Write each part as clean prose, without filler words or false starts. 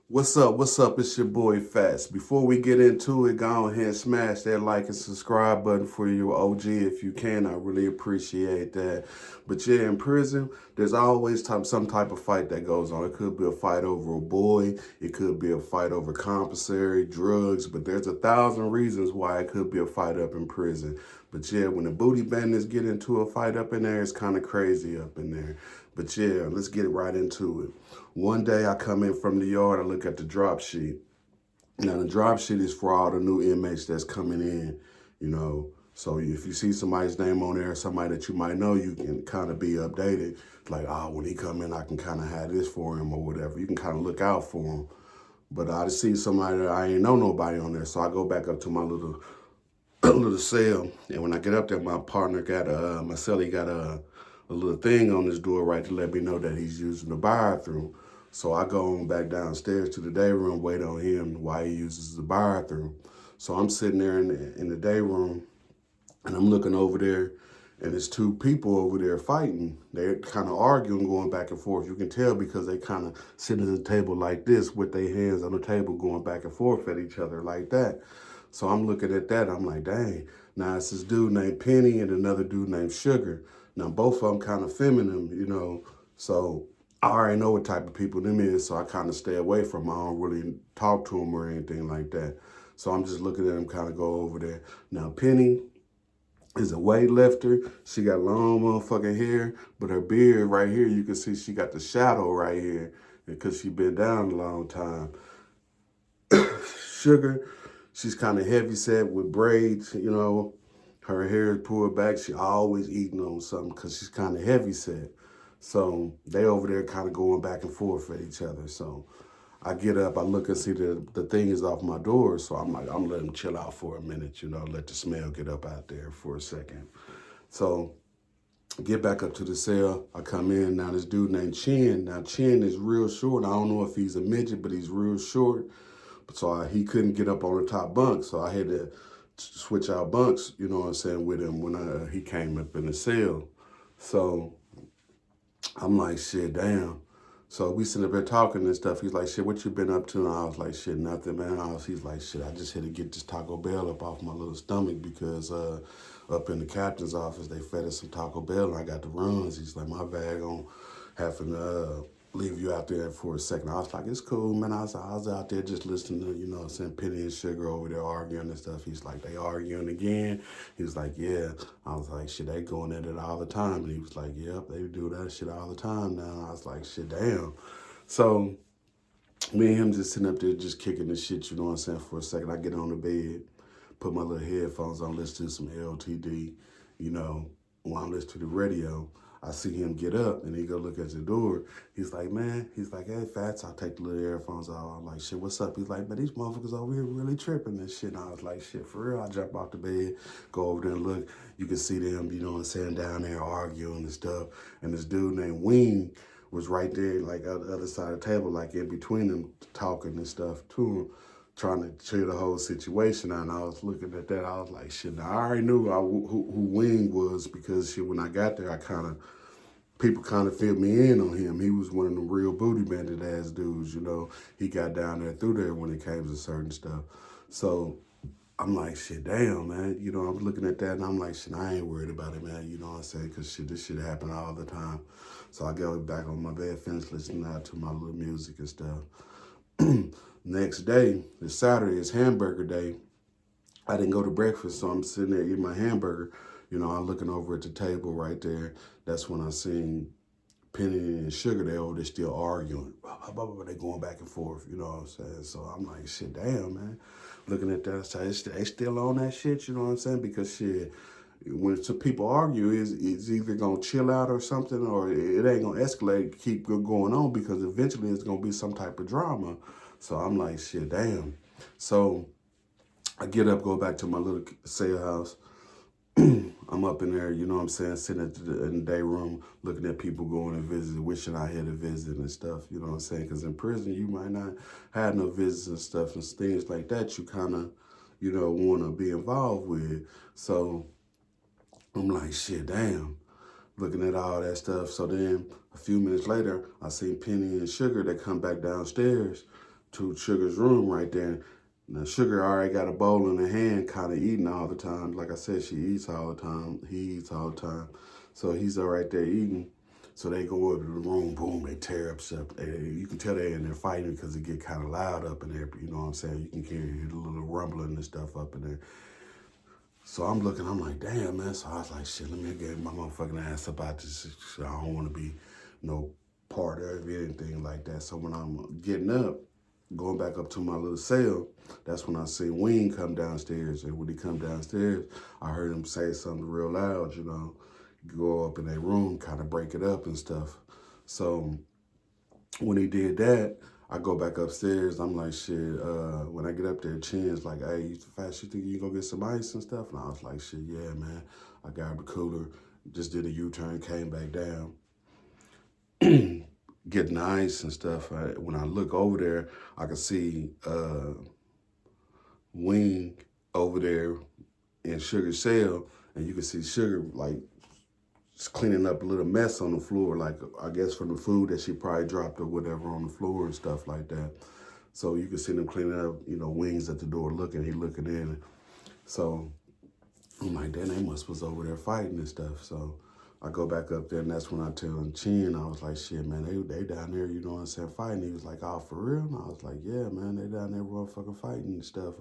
What's up? What's up? It's your boy Fats. Before we get into it, go ahead and smash that like and subscribe button for your OG if you can. I really appreciate that. But yeah, in prison, there's always some type of fight that goes on. It could be a fight over a boy, it could be a fight over compensatory, drugs, but there's 1,000 reasons why it could be a fight up in prison. But yeah, when the booty bandits get into a fight up in there, it's kind of crazy up in there. But yeah, let's get right into it. One day I come in from the yard, I look at the drop sheet. Now the drop sheet is for all the new inmates that's coming in, you know. So if you see somebody's name on there, somebody that you might know, you can kind of be updated. Like, oh, when he come in, I can kind of have this for him or whatever. You can kind of look out for him. But I just see somebody that I ain't know nobody on there, so I go back up to my little little cell, and when I get up there, my partner got my cellie got a little thing on his door right to let me know that he's using the bathroom. So I go on back downstairs to the day room, wait on him while he uses the bathroom. So I'm sitting there in the day room, and I'm looking over there, and there's two people over there fighting. They're kind of arguing, going back and forth. You can tell because they kind of sitting at the table like this with their hands on the table, going back and forth at each other like that. So I'm looking at that. I'm like, dang. Now it's this dude named Penny and another dude named Sugar. Now both of them kind of feminine, you know. So I already know what type of people them is, so I kind of stay away from them. I don't really talk to them or anything like that. So I'm just looking at them kind of go over there. Now Penny is a weightlifter. She got long motherfucking hair, but her beard right here, you can see she got the shadow right here because she been down a long time. Sugar, she's kind of heavy set with braids, you know. Her hair is pulled back. She always eating on something because she's kind of heavy set. So they over there kind of going back and forth at each other. So I get up, I look and see the thing is off my door. So I'm like, I'm letting them chill out for a minute, you know, let the smell get up out there for a second. So get back up to the cell. I come in. Now this dude named Chin. Now Chin is real short. I don't know if he's a midget, but he's real short. So he couldn't get up on the top bunk. So I had to switch out bunks, you know what I'm saying, with him when he came up in the cell. So I'm like, shit, damn. So we sitting up there talking and stuff. He's like, shit, what you been up to? And I was like, shit, nothing, man. He's like, shit, I just had to get this Taco Bell up off my little stomach because up in the captain's office, they fed us some Taco Bell and I got the runs. He's like, my bad on having to leave you out there for a second. I was like, it's cool, man. I was out there just listening to, you know, some Penny and Sugar over there arguing and stuff. He's like, they arguing again? He was like, yeah. I was like, shit, they going at it all the time. And he was like, yep, they do that shit all the time now. I was like, shit, damn. So me and him just sitting up there just kicking the shit, you know what I'm saying, for a second. I get on the bed, put my little headphones on, listen to some LTD, you know, while I'm listening to the radio. I see him get up and he go look at the door. He's like, man, he's like, hey, Fats, I'll take the little earphones off. I'm like, shit, what's up? He's like, man, these motherfuckers over here really tripping and shit. And I was like, shit, for real. I jump off the bed, go over there and look. You can see them, you know what I'm saying, down there arguing and stuff. And this dude named Wing was right there, like on the other side of the table, like in between them, talking and stuff to him, trying to chill the whole situation out. And I was looking at that, I was like, shit, now I already knew who Wing was because shit, when I got there, people kind of filled me in on him. He was one of them real booty bandit ass dudes, you know. He got down there through there when it came to certain stuff. So I'm like, shit, damn, man. You know, I'm looking at that and I'm like, shit, I ain't worried about it, man. You know what I'm saying? Because shit, this shit happen all the time. So I go back on my bed, finish listening out to my little music and stuff. Next day, it's Saturday, it's hamburger day. I didn't go to breakfast, so I'm sitting there eating my hamburger. You know, I'm looking over at the table right there. That's when I seen Penny and Sugar, they over there still arguing. They going back and forth, you know what I'm saying? So I'm like, shit, damn, man. Looking at that, so they still on that shit, you know what I'm saying? Because shit, when some people argue, it's either gonna chill out or something, or it ain't gonna escalate, keep going on because eventually it's gonna be some type of drama. So I'm like, shit, damn. So I get up, go back to my little sale house. I'm up in there, you know what I'm saying, sitting in the day room, looking at people going to visit, wishing I had a visit and stuff, you know what I'm saying? Because in prison, you might not have no visits and stuff and things like that you kind of, you know, want to be involved with. So I'm like, shit, damn, looking at all that stuff. So then a few minutes later, I seen Penny and Sugar that come back downstairs to Sugar's room right there. Now Sugar already got a bowl in her hand, kind of eating all the time. Like I said, she eats all the time. He eats all the time. So he's all right there eating. So they go up to the room, boom, they tear up stuff. You can tell they're in there fighting because it get kind of loud up in there. You know what I'm saying? You can hear the little rumbling and stuff up in there. So I'm looking, I'm like, damn, man. So I was like, shit, let me get my motherfucking ass up out this shit. I don't want to be no part of anything like that. So when I'm getting up, going back up to my little cell, that's when I see Wing come downstairs. And when he come downstairs, I heard him say something real loud, go up in their room, kind of break it up and stuff. So when he did that, I go back upstairs. I'm like, shit, when I get up there, Chin's like, hey, you fast, you think you can go get some ice and stuff? And I was like, shit, yeah, man. I grabbed the cooler, just did a U-turn, came back down, getting the ice and stuff. When I look over there, I can see Wing over there in Sugar's cell, and you can see Sugar, like, just cleaning up a little mess on the floor, like I guess from the food that she probably dropped or whatever on the floor and stuff like that. So you can see them cleaning up, Wings at the door looking, he looking in. So I'm like, damn, they was over there fighting and stuff. So I go back up there and that's when I tell Chin, I was like, shit, man, they down there, you know what I'm saying, fighting. He was like, oh, for real? And I was like, yeah, man, they down there motherfucking fighting and stuff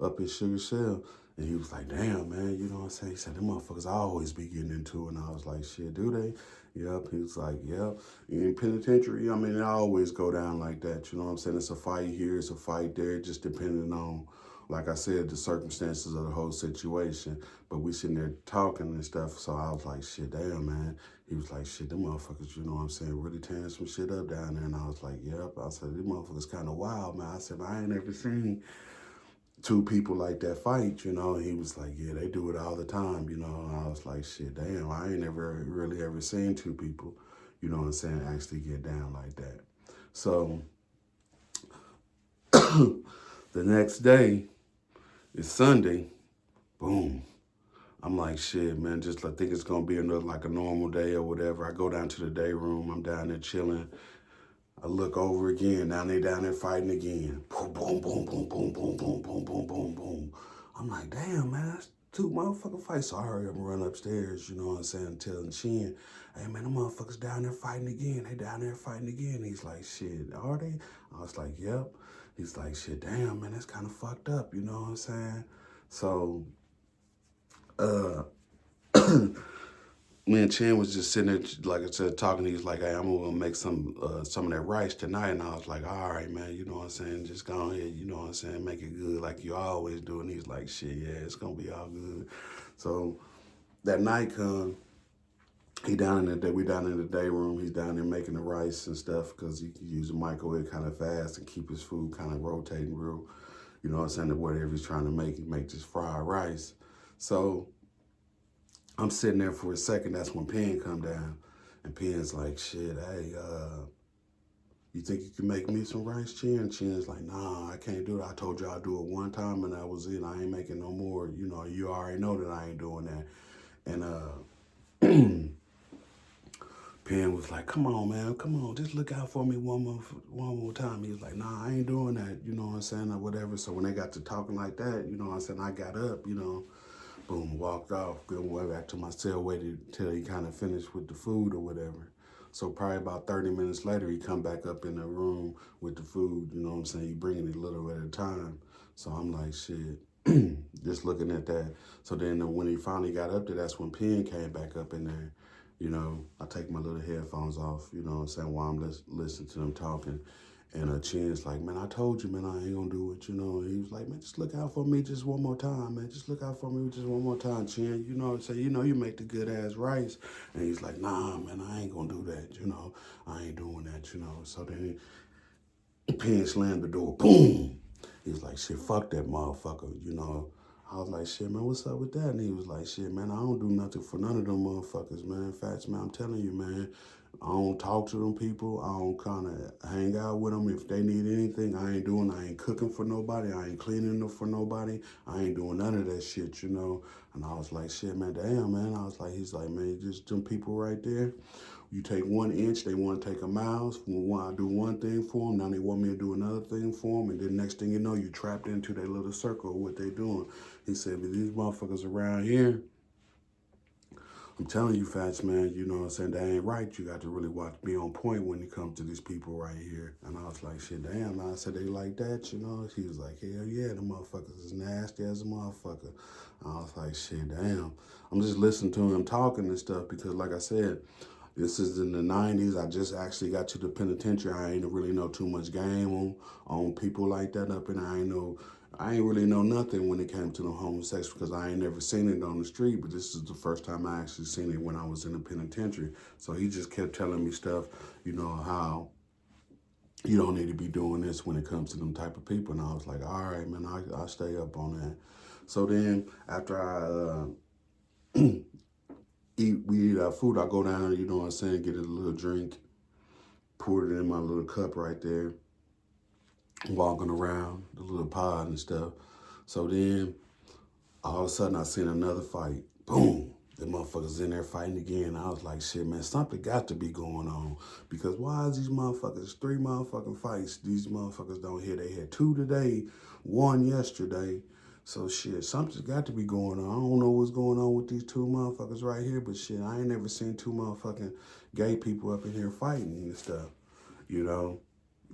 up in Sugar Shell. And he was like, damn, man, you know what I'm saying? He said, them motherfuckers always be getting into it. And I was like, shit, do they? Yep. He was like, yep. In penitentiary, I mean, it always go down like that. You know what I'm saying? It's a fight here, it's a fight there, just depending on, like I said, the circumstances of the whole situation. But we sitting there talking and stuff. So I was like, shit, damn, man. He was like, shit, them motherfuckers, you know what I'm saying, really tearing some shit up down there. And I was like, yep. I said, these motherfuckers kind of wild, man. I said, I ain't ever seen two people like that fight, He was like, yeah, they do it all the time, And I was like, shit, damn, I ain't never really ever seen two people, you know what I'm saying, actually get down like that. So the next day is Sunday. Boom. I'm like, shit, man, just I think it's going to be another, like a normal day or whatever. I go down to the day room. I'm down there chilling. I look over again. Now they down there fighting again. Boom, boom, boom, boom, boom, boom, boom, boom, boom, boom, boom. I'm like, damn, man, that's two motherfucking fights. So I hurry up and run upstairs, you know what I'm saying, telling Chin, hey, man, the motherfuckers down there fighting again. They down there fighting again. He's like, shit, are they? I was like, yep. He's like, shit, damn, man, that's kind of fucked up, you know what I'm saying? So, me and Chin was just sitting there, like I said, talking. He was like, hey, I'm gonna make some of that rice tonight. And I was like, all right, man, you know what I'm saying? Just go ahead, you know what I'm saying? Make it good like you always do. And he's like, shit, yeah, it's gonna be all good. So that night come, we down in the day room. He's down there making the rice and stuff because he can use the microwave kind of fast and keep his food kind of rotating real, you know what I'm saying, whatever he's trying to make this fried rice. So I'm sitting there for a second. That's when Penn come down. And Penn's like, shit, hey, you think you can make me some rice, Chin? And Chin's like, nah, I can't do it. I told you I'll do it one time and that was it. I ain't making no more. You already know that I ain't doing that. And Penn was like, come on, man, come on. Just look out for me one more time. He was like, nah, I ain't doing that. You know what I'm saying? Or whatever. So when they got to talking like that, you know what I'm saying? I got up, boom, walked off, went back to my cell, waited till he kind of finished with the food or whatever. So probably about 30 minutes later, he come back up in the room with the food, you know what I'm saying? He bringing it a little at a time. So I'm like, shit, just looking at that. So then when he finally got up there, that's when Penn came back up in there. I take my little headphones off, you know what I'm saying, while I'm listening to them talking. And Chin's like, man, I told you, man, I ain't gonna do it, And he was like, man, just look out for me just one more time, man. Just look out for me just one more time, Chin. You make the good ass rice. And he's like, nah, man, I ain't gonna do that, I ain't doing that, So then Penn slammed the door, boom. He was like, shit, fuck that motherfucker, I was like, shit, man, what's up with that? And he was like, shit, man, I don't do nothing for none of them motherfuckers, man. Facts, man, I'm telling you, man. I don't talk to them people. I don't kind of hang out with them. If they need anything, I ain't cooking for nobody. I ain't cleaning for nobody. I ain't doing none of that shit, you know. And I was like, shit, man, damn, man. I was like, he's like, man, just them people right there. You take 1 inch, they want to take a mile. When I do one thing for them, now they want me to do another thing for them. And then next thing you know, you trapped into their little circle of what they doing. He said, but these motherfuckers around here, I'm telling you, Fats, man, you know what I'm saying? That ain't right. You got to really watch, be on point when it comes to these people right here. And I was like, shit, damn. And I said, they like that, you know? He was like, hell yeah, the motherfuckers is nasty as a motherfucker. I was like, shit, damn. I'm just listening to him talking and stuff because, like I said, this is in the 90s. I just actually got to the penitentiary. I ain't really know too much game on people like that up in there. I ain't really know nothing when it came to the homosexual because I ain't never seen it on the street, but this is the first time I actually seen it when I was in the penitentiary. So he just kept telling me stuff, you know, how you don't need to be doing this when it comes to them type of people. And I was like, all right, man, I'll stay up on that. So then after I we eat our food, I go down, you know what I'm saying, get a little drink, pour it in my little cup right there, walking around the little pod and stuff. So then all of a sudden I seen another fight. Boom. The motherfuckers in there fighting again. I was like, shit, man, something got to be going on. Because why is these motherfuckers, 3 motherfucking fights, these motherfuckers don't hear? They had 2 today, 1 yesterday. So shit, something's got to be going on. I don't know what's going on with these 2 motherfuckers right here, but shit, I ain't never seen 2 motherfucking gay people up in here fighting and stuff, you know?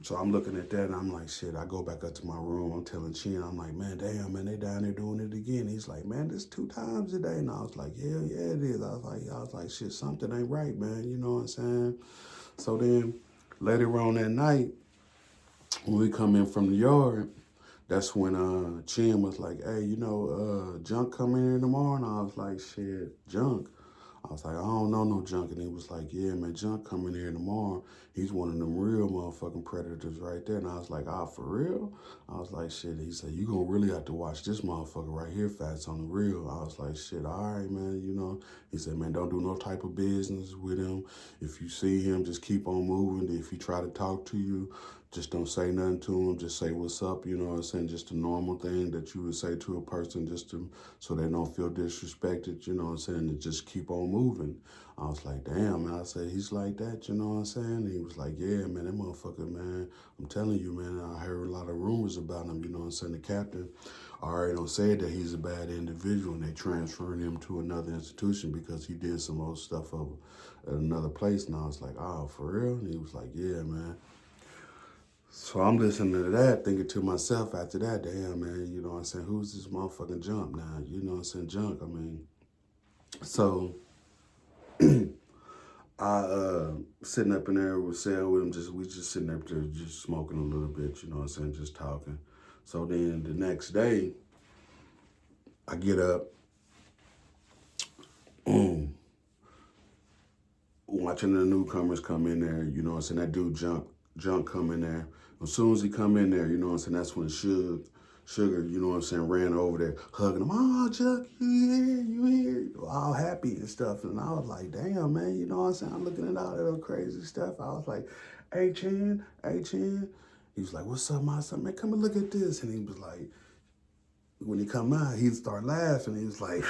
So I'm looking at that and I'm like, shit, I go back up to my room. I'm telling Chin, I'm like, man, damn, man, they down there doing it again. He's like, man, this 2 times a day. And I was like, hell yeah, it is. I was like, shit, something ain't right, man. You know what I'm saying? So then later on that night, when we come in from the yard, that's when Chin was like, hey, you know, Junk coming in tomorrow? And I was like, shit, Junk. I was like, I don't know no Junk. And he was like, yeah, man, Junk coming here tomorrow. He's one of them real motherfucking predators right there. And I was like, ah, for real? I was like, shit. He said, you gonna really have to watch this motherfucker right here, Fats, on the real. I was like, shit, all right, man, you know. He said, man, don't do no type of business with him. If you see him, just keep on moving. If he try to talk to you, just don't say nothing to him. Just say what's up, you know what I'm saying? Just a normal thing that you would say to a person just to so they don't feel disrespected, you know what I'm saying? And just keep on moving. I was like, damn, man. I said, he's like that, you know what I'm saying? And he was like, yeah, man, that motherfucker, man. I'm telling you, man, I heard a lot of rumors about him, you know what I'm saying? The captain already don't say that he's a bad individual and they transferring him to another institution because he did some old stuff over at another place. And I was like, oh, for real? And he was like, yeah, man. So I'm listening to that, thinking to myself after that, damn, man, you know what I'm saying? Who's this motherfucking Junk now? You know what I'm saying? Junk, I mean. So I sitting up in there with Sal with him, we just sitting up there just smoking a little bit, you know what I'm saying, just talking. So then the next day, I get up, watching the newcomers come in there, you know what I'm saying, that dude Junk come in there. As soon as he come in there, you know what I'm saying, that's when Sugar, you know what I'm saying, ran over there hugging him. Oh, Chuck, you here, all happy and stuff. And I was like, damn, man, you know what I'm saying? I'm looking at all that crazy stuff. I was like, hey, Chin. He was like, what's up, my son? Man, come and look at this. And he was like, when he come out, he'd start laughing. He was like,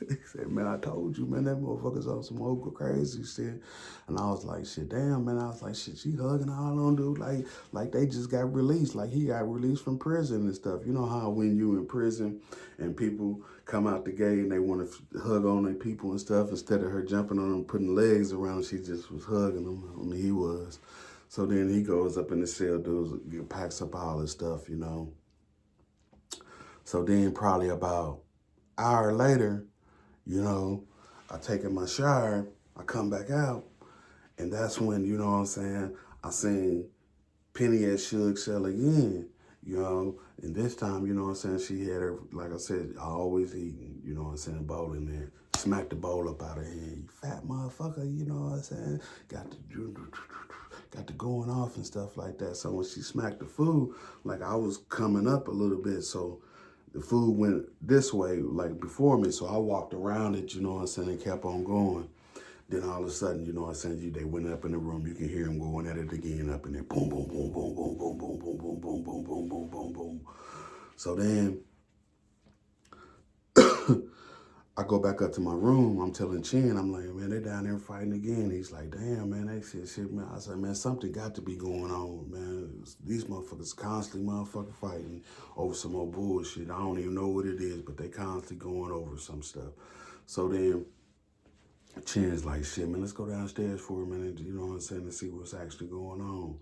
he said, man, I told you, man, that motherfucker's on some old crazy shit. And I was like, shit, damn, man. I was like, shit, she hugging all on dude like they just got released, like he got released from prison and stuff. You know how when you in prison and people come out the gate and they want to hug on their people and stuff, instead of her jumping on them, putting legs around, she just was hugging them. I mean, he was. So then he goes up in the cell, packs up all his stuff, you know. So then probably about an hour later, you know, I taking my shower, I come back out, and that's when, you know what I'm saying, I seen Penny at Suge Cell again, you know, and this time, you know what I'm saying, she had her, like I said, always eating, you know what I'm saying, bowl in there. Smacked the bowl up out of her hand. You fat motherfucker, you know what I'm saying? Got the going off and stuff like that. So when she smacked the food, like I was coming up a little bit, so the food went this way, like before me. So I walked around it, you know what I'm saying, and kept on going. Then all of a sudden, you know what I'm saying, they went up in the room. You can hear them going at it again up in there. Boom, boom, boom, boom, boom, boom, boom, boom, boom, boom, boom, boom, boom, boom, boom. So then I go back up to my room. I'm telling Chin, I'm like, man, they down there fighting again. He's like, damn, man, they shit, man. I said, man, something got to be going on, man. These motherfuckers constantly motherfucking fighting over some old bullshit. I don't even know what it is, but they constantly going over some stuff. So then Chin's like, shit, man, let's go downstairs for a minute, you know what I'm saying, to see what's actually going on.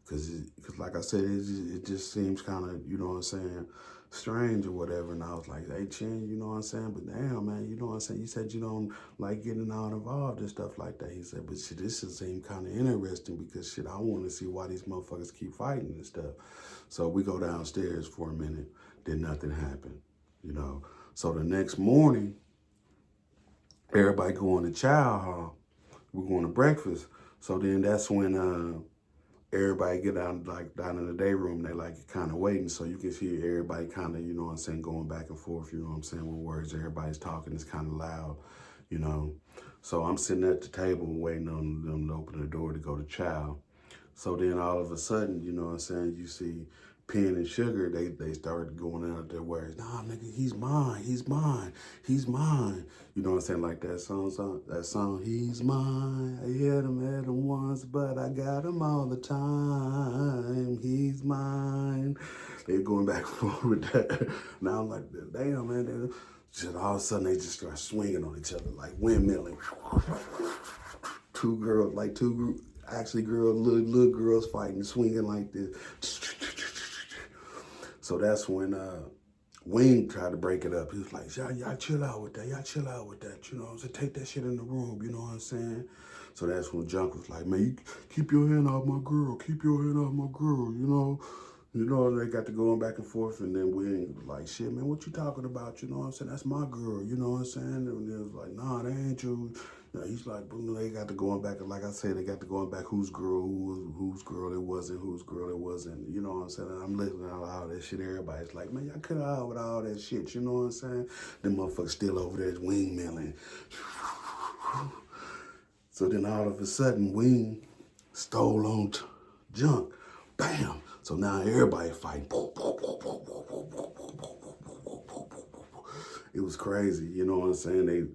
Because like I said, it just seems kind of, you know what I'm saying, strange or whatever. And I was like, hey, Chin, you know what I'm saying? But damn, man, you know what I'm saying? You said you don't like getting all involved and stuff like that. He said, but shit, this seems kind of interesting because, shit, I want to see why these motherfuckers keep fighting and stuff. So we go downstairs for a minute. Then nothing happened, you know. So the next morning, everybody going to chow hall. We're going to breakfast. So then that's when everybody get down in the day room. They like kind of waiting, so you can see everybody kind of, you know what I'm saying, going back and forth. You know what I'm saying, with words. Everybody's talking. It's kind of loud, you know. So I'm sitting at the table waiting on them to open the door to go to chow. So then all of a sudden, you know what I'm saying, you see Pen and Sugar, they started going out their words. Nah, nigga, he's mine, he's mine, he's mine. You know what I'm saying, like that song, he's mine. I had him once, but I got him all the time. He's mine. They're going back and forth with that. Now I'm like, damn, man. Just all of a sudden, they just start swinging on each other, like windmilling. Two girls, like actually girls, little girls fighting, swinging like this. So that's when Wing tried to break it up. He was like, y'all chill out with that. Y'all chill out with that. You know what I'm saying? Take that shit in the room. You know what I'm saying? So that's when Junk was like, man, you keep your hand off my girl. Keep your hand off my girl, you know? You know, they got to going back and forth, and then Wing was like, shit, man, what you talking about? You know what I'm saying? That's my girl, you know what I'm saying? And it was like, nah, that ain't you. You know, he's like, they got to going back, and like I said, they got to going back whose girl it wasn't, whose girl it wasn't, you know what I'm saying? And I'm listening to all that shit. Everybody's like, man, y'all cut out with all that shit, you know what I'm saying? Them motherfuckers still over there windmilling. So then all of a sudden, Wing stole on Junk. Bam! So now everybody fighting. It was crazy, you know what I'm saying? The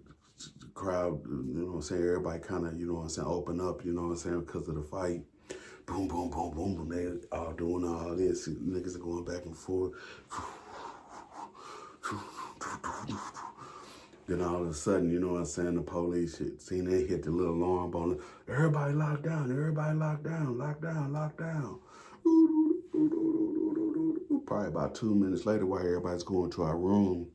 crowd, you know what I'm saying? Everybody kind of, you know what I'm saying, open up, you know what I'm saying, because of the fight. Boom, boom, boom, boom, boom. They all doing all this. Niggas are going back and forth. Then all of a sudden, you know what I'm saying, the police they hit the little alarm on. Everybody locked down, everybody locked down, locked down, locked down. Probably about 2 minutes later, while everybody's going to our room,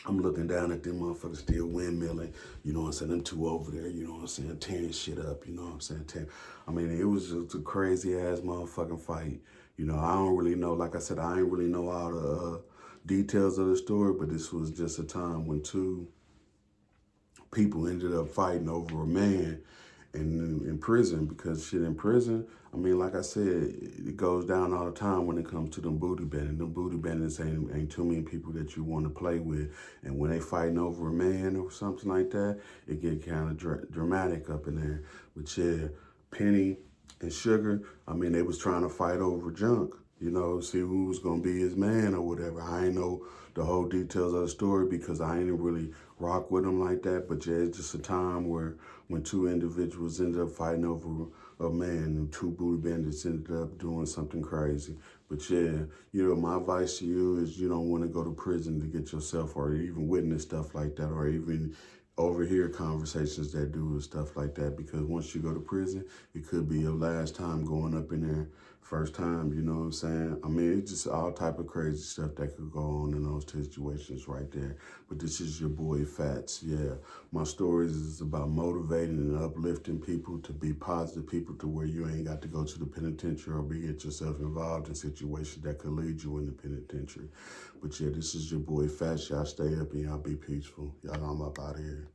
I'm looking down at them motherfuckers still windmilling, you know what I'm saying, them two over there, you know what I'm saying, tearing shit up, you know what I'm saying. I mean, it was just a crazy ass motherfucking fight. You know, I don't really know, like I said, I ain't really know all the details of the story, but this was just a time when two people ended up fighting over a man in prison, because shit, in prison, I mean, like I said, it goes down all the time when it comes to them booty bending. Them booty benders ain't too many people that you want to play with. And when they fighting over a man or something like that, it get kind of dramatic up in there. But yeah, Penny and Sugar, I mean, they was trying to fight over Junk, you know, see who was going to be his man or whatever. I ain't know the whole details of the story because I ain't really rock with them like that. But yeah, it's just a time where when two individuals ended up fighting over a man and two booty bandits ended up doing something crazy. But yeah, you know, my advice to you is you don't want to go to prison to get yourself or even witness stuff like that or even overhear conversations that do and stuff like that, because once you go to prison, it could be your last time going up in there. First time, you know what I'm saying? I mean, it's just all type of crazy stuff that could go on in those situations right there. But this is your boy Fats. Yeah, my stories is about motivating and uplifting people to be positive people to where you ain't got to go to the penitentiary or get yourself involved in situations that could lead you in the penitentiary. But yeah, this is your boy Fats. Y'all stay up and y'all be peaceful. Y'all know I'm up out of here.